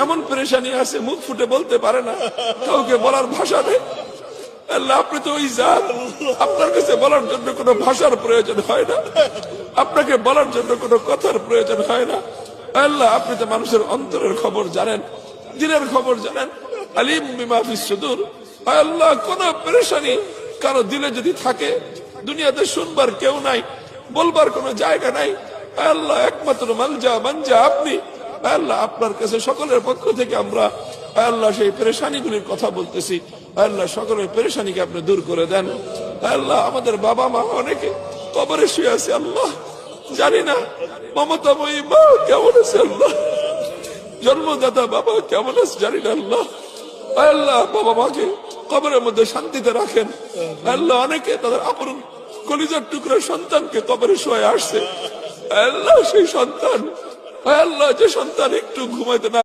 এমন পেরেশানি আছে, মুখ ফুটে বলতে পারে না, কাউকে বলার ভাষা নেই। আল্লাহ, আপনি তো ওই জাত, আপনার কাছে বলার জন্য কোনো ভাষার প্রয়োজন হয় না, আপনাকে বলার জন্য কোনো কথার প্রয়োজন হয় না। আল্লাহ, আপনি তো মানুষের অন্তরের খবর জানেন, দিনের খবর জানেন। আলিম বিমা ফিস সুদূর। আল্লাহ, কোন পেরেশানি কারো দিলে যদি থাকে, দুনিয়াতে শুনবার কেউ নাই, বলবার কোনো জায়গা নাই, আল্লাহ একমাত্র মালজা মানজা আপনি। আল্লাহ, আপনার কাছে সকলের পক্ষ থেকে আমরা আল্লাহ সেই পেরেশানিগুলির কথা বলতেছি। আল্লাহ, সকলের পেরেশানিকে আপনি দূর করে দেন। আল্লাহ, আমাদের বাবা মা অনেকে কবরে শুয়ে আছে, আল্লাহ জানি না মমতাময়ী মা কেমন আছে, আল্লাহ জন্মদাতা বাবা কেমন আছে জানি না, আল্লাহ আল্লাহ বাবা মাকে কবরের মধ্যে শান্তিতে রাখেন। আল্লাহ, অনেকে তাদের আপন কলিজার টুকরা সন্তানকে কবরে শুয়ে আসছে, আল্লাহ সেই সন্তান, আল্লাহ যে সন্তান একটু ঘুমাইতে না